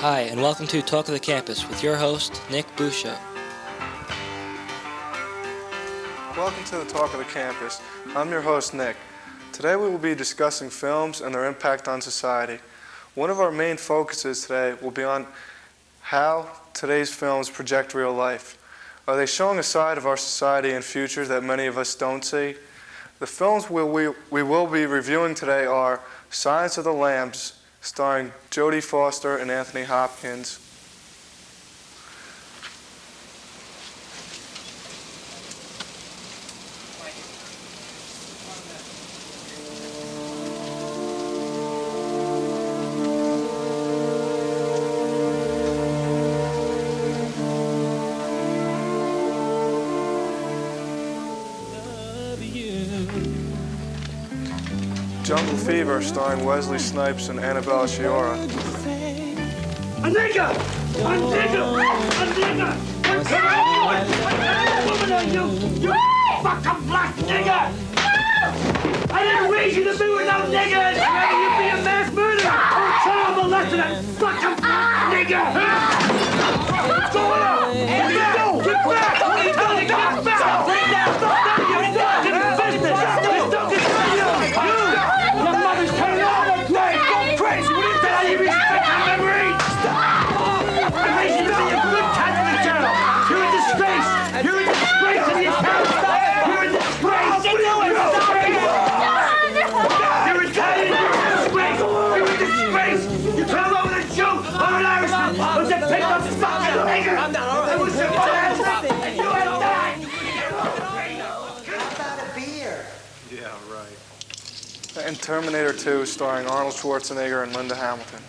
Hi, and welcome to Talk of the Campus with your host, Nick Busha. Welcome to the Talk of the Campus. I'm your host, Nick. Today we will be discussing films and their impact on society. One of our main focuses today will be on how today's films project real life. Are they showing a side of our society and future that many of us don't see? The films we will be reviewing today are Silence of the Lambs, starring Jodie Foster and Anthony Hopkins. Jungle Fever, starring Wesley Snipes and Annabella Sciorra. A nigger! A nigger! A nigger! What kind of woman are you? You fucking black nigger! I didn't raise you to be with no niggers! Rather you be a mass murderer or child molester than fucking black nigger! What's going on? What you do? Get back! What are you doing? Get back! Put it down! Stop that! You're not in business! Let's don't destroy you! Your mother's turning all the place! Go crazy! What do you think? I respect her memory! I raised you to be a good Catholic girl! You're a disgrace! You're a disgrace to this house! You're a disgrace! You're a disgrace! You're Italian! You're a disgrace! You're a disgrace! You tell over the Jew or an Irishman was a pick up fucking nigger! I'm not all right. It was your ass and you had died! How about a beer? Yeah, right. And Terminator 2, starring Arnold Schwarzenegger and Linda Hamilton.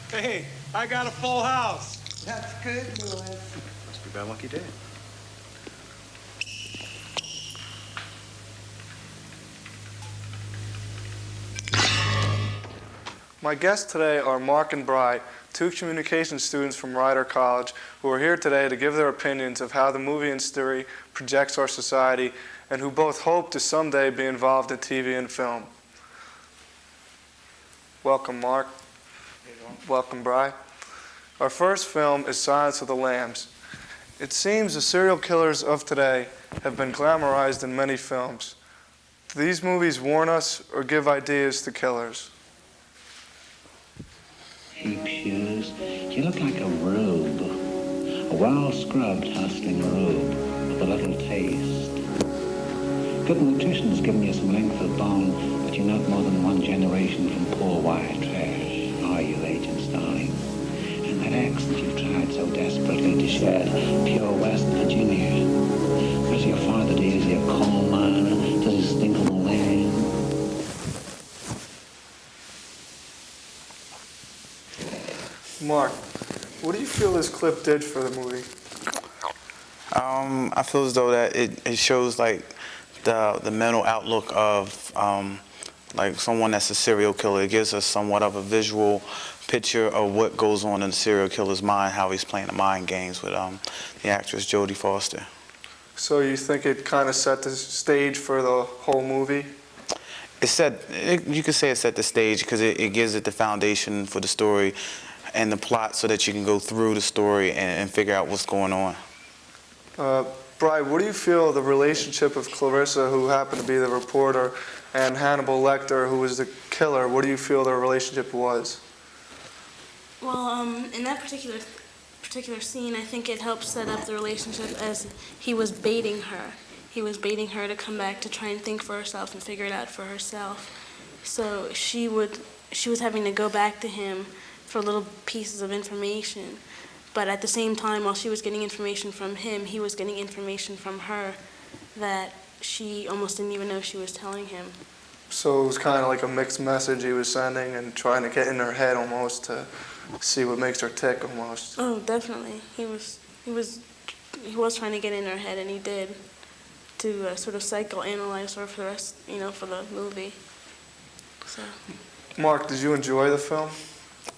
Hey, I got a full house. That's good, Lewis. Must be bad lucky day. My guests today are Mark and Bry, two communication students from Rider College, who are here today to give their opinions of how the movie industry projects our society, and who both hope to someday be involved in TV and film. Welcome, Mark. Welcome, Bry. Our first film is Silence of the Lambs. It seems the serial killers of today have been glamorized in many films. Do these movies warn us or give ideas to killers? Cheap shoes. You look like a robe. A well-scrubbed, hustling robe with a little taste. Good nutrition's given you some length of bone, but you're not more than one generation from poor white trash, are you, Agent Starling? And that accent you've tried so desperately to shed, pure West Virginia. Where's your father? Is he a coal miner? Does he stink on the land? Mark, what do you feel this clip did for the movie? I feel as though that it shows like the mental outlook of like someone that's a serial killer. It gives us somewhat of a visual picture of what goes on in the serial killer's mind, how he's playing the mind games with the actress Jodie Foster. So you think it kind of set the stage for the whole movie? You could say it set the stage because it gives it the foundation for the story and the plot so that you can go through the story and figure out what's going on. Bri, what do you feel the relationship of Clarissa, who happened to be the reporter, and Hannibal Lecter, who was the killer, what do you feel their relationship was? Well, in that particular scene, I think it helped set up the relationship as he was baiting her. He was baiting her to come back to try and think for herself and figure it out for herself. So she was having to go back to him for little pieces of information. But at the same time, while she was getting information from him, he was getting information from her that she almost didn't even know she was telling him. So it was kind of like a mixed message he was sending and trying to get in her head almost to see what makes her tick almost. Oh, definitely. He was trying to get in her head, and he did, to sort of psychoanalyze her for the rest, for the movie. So. Mark, did you enjoy the film?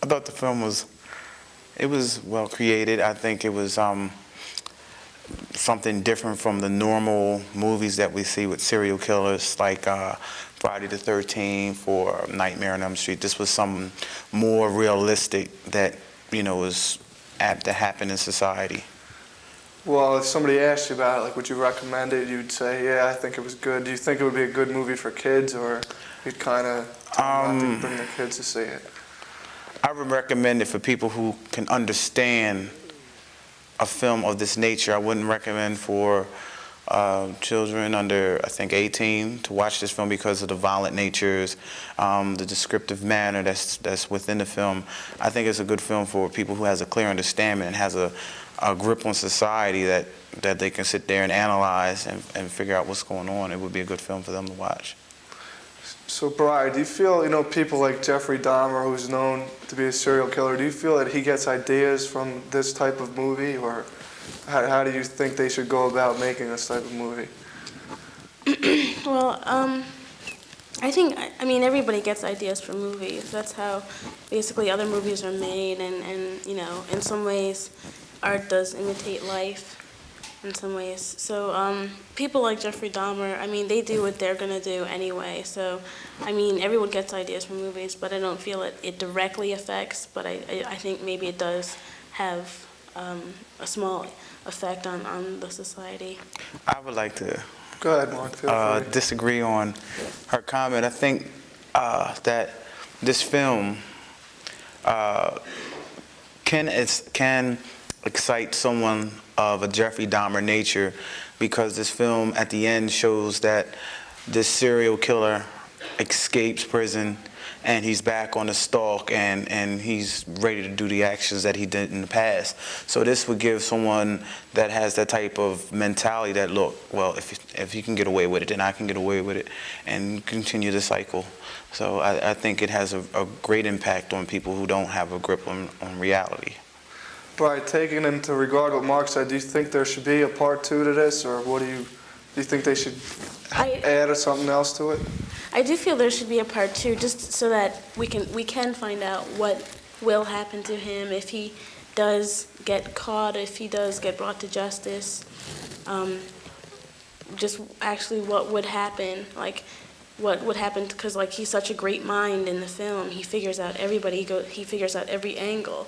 I thought the film was well created. I think it was something different from the normal movies that we see with serial killers, like Friday the 13th or Nightmare on Elm Street. This was something more realistic that, was apt to happen in society. Well, if somebody asked you about it, like, would you recommend it? You'd say, yeah, I think it was good. Do you think it would be a good movie for kids, or you'd kind of not to bring their kids to see it? I would recommend it for people who can understand a film of this nature. I wouldn't recommend for children under, I think, 18 to watch this film because of the violent natures, the descriptive manner that's within the film. I think it's a good film for people who has a clear understanding and has a grip on society that they can sit there and analyze and figure out what's going on. It would be a good film for them to watch. So, Brian, do you feel, people like Jeffrey Dahmer, who's known to be a serial killer, do you feel that he gets ideas from this type of movie, or how do you think they should go about making this type of movie? Well, I think, everybody gets ideas from movies. That's how basically other movies are made, and in some ways, art does imitate life in some ways. So people like Jeffrey Dahmer, they do what they're going to do anyway. So, everyone gets ideas from movies, but I don't feel it directly affects, but I think maybe it does have a small effect on the society. I would like to Go ahead, Mark. Feel free. disagree on her comment. I think that this film can excite someone of a Jeffrey Dahmer nature, because this film at the end shows that this serial killer escapes prison and he's back on the stalk and he's ready to do the actions that he did in the past. So this would give someone that has that type of mentality that, look, well, if you can get away with it, then I can get away with it, and continue the cycle. So I think it has a great impact on people who don't have a grip on reality. Brian, taking into regard what Mark said, do you think there should be a part 2 to this, or do you think they should add something else to it? I do feel there should be a part 2, just so that we can find out what will happen to him if he does get caught, if he does get brought to justice. Just actually what would happen, like what would happen, because like he's such a great mind in the film. He figures out everybody. He figures out every angle,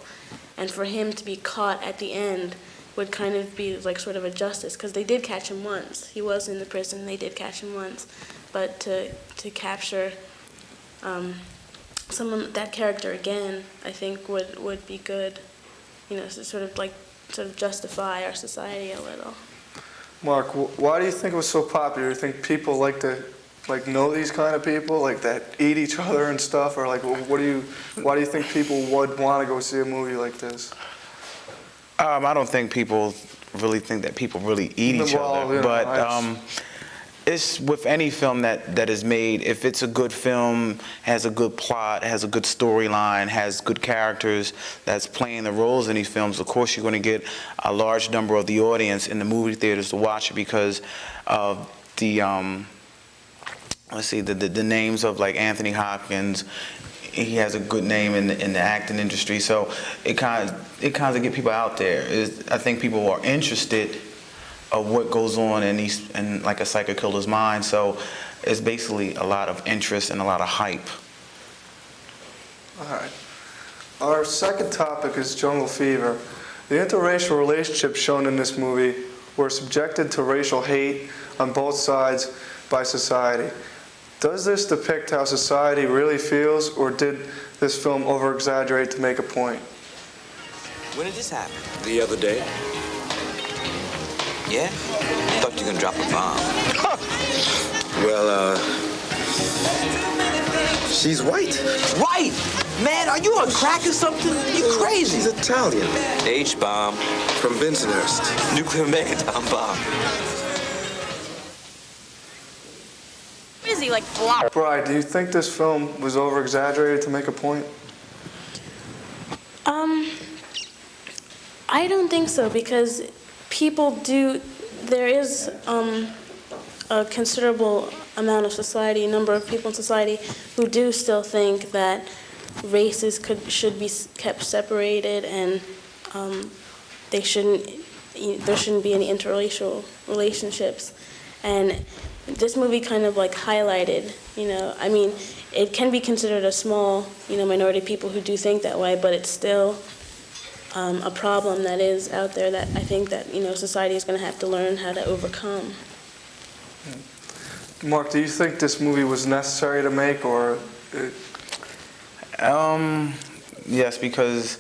and for him to be caught at the end would kind of be like sort of a justice, because they did catch him once. He was in the prison. They did catch him once. But to capture that character again, I think would be good, sort of justify our society a little. Mark, why do you think it was so popular? Do you think people like to know these kind of people, like that eat each other and stuff, or like why do you think people would want to go see a movie like this? I don't think people really think that people really eat each other, but it's with any film that is made. If it's a good film, has a good plot, has a good storyline, has good characters that's playing the roles in these films, of course you're going to get a large number of the audience in the movie theaters to watch it, because of the the names of like Anthony Hopkins. He has a good name in the acting industry, so it kind of get people out there. I think people are interested of what goes on in like a psycho killer's mind. So it's basically a lot of interest and a lot of hype. All right. Our second topic is jungle fever. The interracial relationships shown in this movie were subjected to racial hate on both sides by society. Does this depict how society really feels, or did this film over-exaggerate to make a point? When did this happen? The other day. Yeah? I thought you were gonna drop a bomb. Well, she's white. White? Man, are you on crack or something? You crazy. She's Italian. H-bomb. From Bensonhurst. Nuclear megaton bomb. Busy like flop. Brian, do you think this film was over-exaggerated to make a point? I don't think so, because people do. There is a considerable amount of society, a number of people in society, who do still think that races should be kept separated, and there shouldn't be any interracial relationships. And this movie kind of like highlighted, I mean, it can be considered a small, minority of people who do think that way, but it's still a problem that is out there that I think that, society is going to have to learn how to overcome. Mark, do you think this movie was necessary to make, or? Yes, because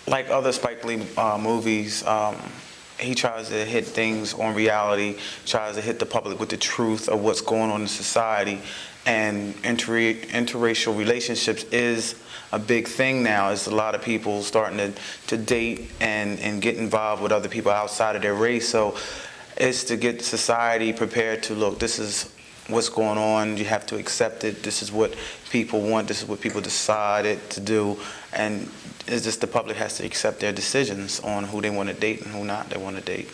like other Spike Lee movies, he tries to hit things on reality, tries to hit the public with the truth of what's going on in society, and interracial relationships is a big thing now. It's a lot of people starting to date and get involved with other people outside of their race. So it's to get society prepared to look, this is what's going on, you have to accept it, this is what people want, this is what people decided to do, and it's just the public has to accept their decisions on who they want to date and who not they want to date.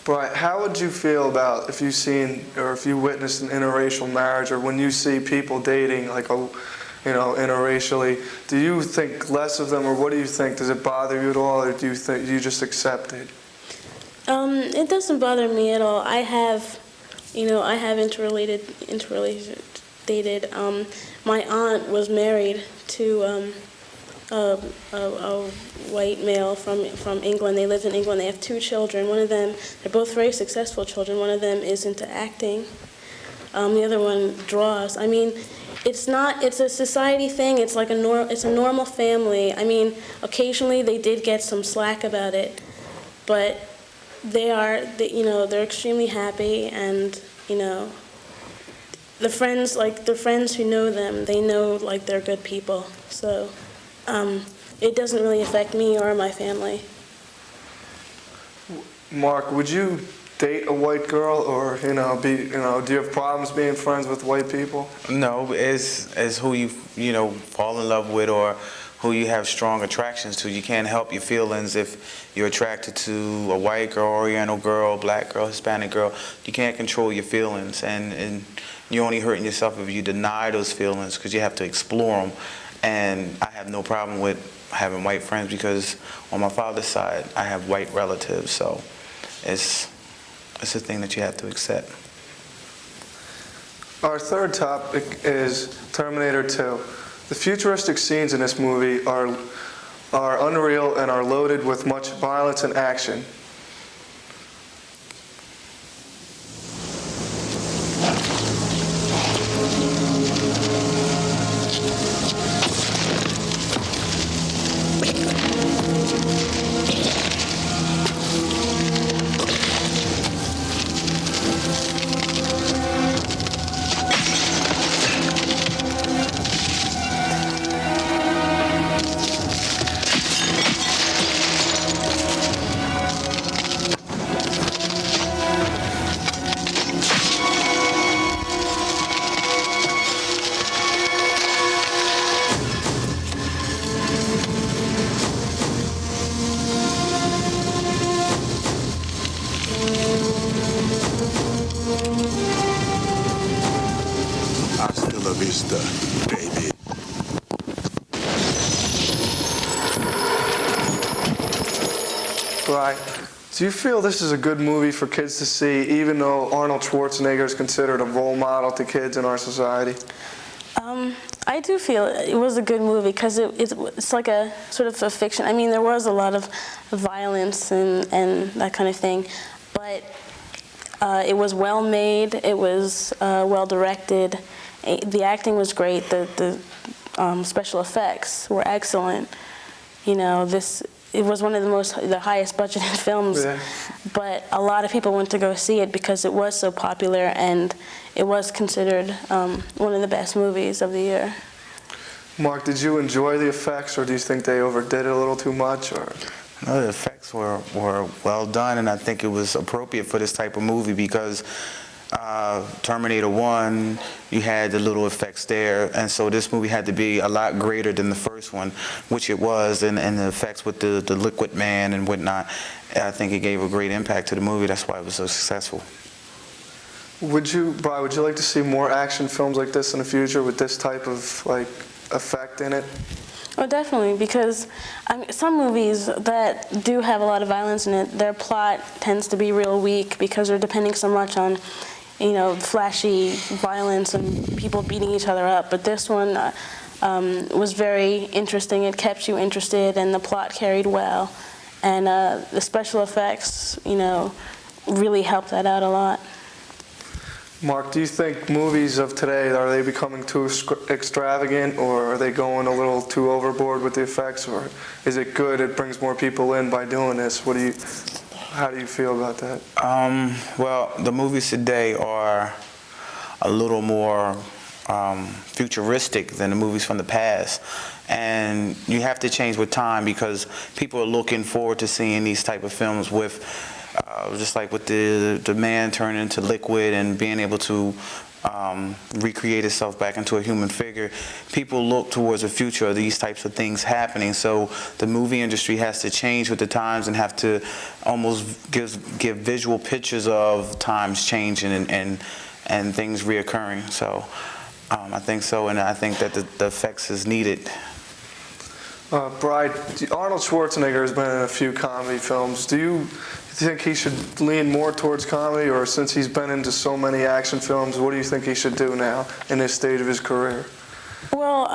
Brian, how would you feel about if you've seen or if you witnessed an interracial marriage, or when you see people dating like interracially, do you think less of them, or what do you think? Does it bother you at all, or do you think you just accept it? It doesn't bother me at all. I have interrelated dated. My aunt was married to a white male from England. They live in England. They have 2 children. One of them, they're both very successful children. One of them is into acting. The other one draws. I mean, it's a society thing. It's like it's a normal family. I mean, occasionally they did get some slack about it, but they're extremely happy, and the friends who know them, they know like they're good people. So it doesn't really affect me or my family. Mark, would you date a white girl, or do you have problems being friends with white people? No, it's who you fall in love with, or who you have strong attractions to. You can't help your feelings if you're attracted to a white girl, Oriental girl, black girl, Hispanic girl. You can't control your feelings, and you're only hurting yourself if you deny those feelings, because you have to explore them. And I have no problem with having white friends, because on my father's side I have white relatives, so it's a thing that you have to accept. Our third topic is Terminator 2. The futuristic scenes in this movie are unreal and are loaded with much violence and action. Hasta la vista, baby. Right. Do you feel this is a good movie for kids to see, even though Arnold Schwarzenegger is considered a role model to kids in our society? I do feel it was a good movie, because it's like a sort of a fiction. I mean, there was a lot of violence and that kind of thing, but it was well made, it was well directed, the acting was great, the special effects were excellent. It was one of the highest budgeted films, yeah. But a lot of people went to go see it because it was so popular, and it was considered one of the best movies of the year. Mark, did you enjoy the effects, or do you think they overdid it a little too much? Or? No, the effects were well done, and I think it was appropriate for this type of movie, because Terminator 1, you had the little effects there, and so this movie had to be a lot greater than the first one, which it was, and the effects with the Liquid Man and whatnot, I think it gave a great impact to the movie. That's why it was so successful. Brian, would you like to see more action films like this in the future with this type of like effect in it? Oh, definitely, because some movies that do have a lot of violence in it, their plot tends to be real weak because they're depending so much on, you know, flashy violence and people beating each other up. But this one was very interesting. It kept you interested, and the plot carried well. And the special effects, you know, really helped that out a lot. Mark, do you think movies of today, are they becoming too extravagant, or are they going a little too overboard with the effects, or is it good, it brings more people in by doing this? How do you feel about that? Well, the movies today are a little more futuristic than the movies from the past. And you have to change with time because people are looking forward to seeing these type of films with just like with the man turning into liquid and being able to recreate itself back into a human figure. People look towards the future of these types of things happening. So the movie industry has to change with the times and have to almost give visual pictures of times changing and things reoccurring. So I think so, and I think that the effects is needed. Brian, Arnold Schwarzenegger has been in a few comedy films. Do you think he should lean more towards comedy, or since he's been into so many action films, what do you think he should do now in this stage of his career? Well,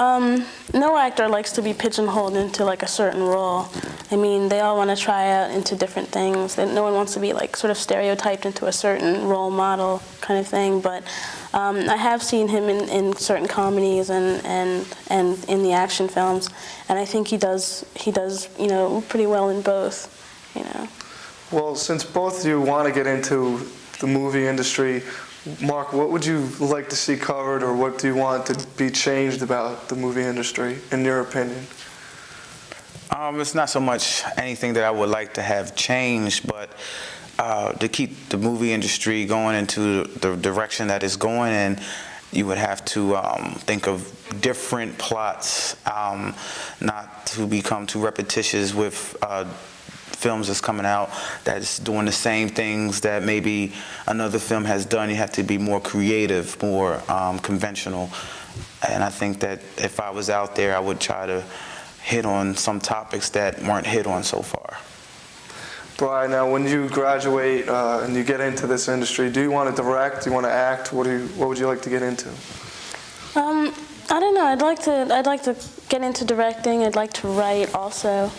no actor likes to be pigeonholed into like a certain role. I mean, they all want to try out into different things. No one wants to be like sort of stereotyped into a certain role model kind of thing. But I have seen him in certain comedies and in the action films, and I think he does you know, pretty well in both, you know. Well, since both of you want to get into the movie industry, Mark, what would you like to see covered, or what do you want to be changed about the movie industry, in your opinion? It's not so much anything that I would like to have changed, but to keep the movie industry going into the direction that it's going in, you would have to think of different plots, not to become too repetitious with films that's coming out that's doing the same things that maybe another film has done. You have to be more creative, more conventional. And I think that if I was out there, I would try to hit on some topics that weren't hit on so far. Brian, now when you graduate and you get into this industry, do you want to direct? Do you want to act? What would you like to get into? I don't know. I'd like to get into directing. I'd like to write also.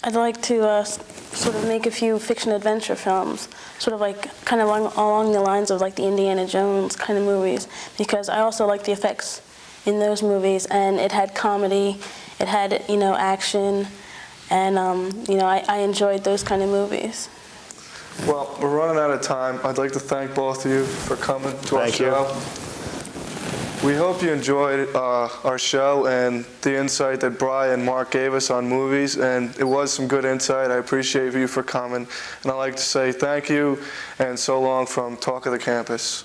I'd like to sort of make a few fiction adventure films, sort of like kind of along the lines of like the Indiana Jones kind of movies, because I also like the effects in those movies, and it had comedy, it had, you know, action, and you know, I enjoyed those kind of movies. Well, we're running out of time. I'd like to thank both of you for coming to our show. We hope you enjoyed our show and the insight that Brian and Mark gave us on movies, and it was some good insight. I appreciate you for coming, and I'd like to say thank you and so long from Talk of the Campus.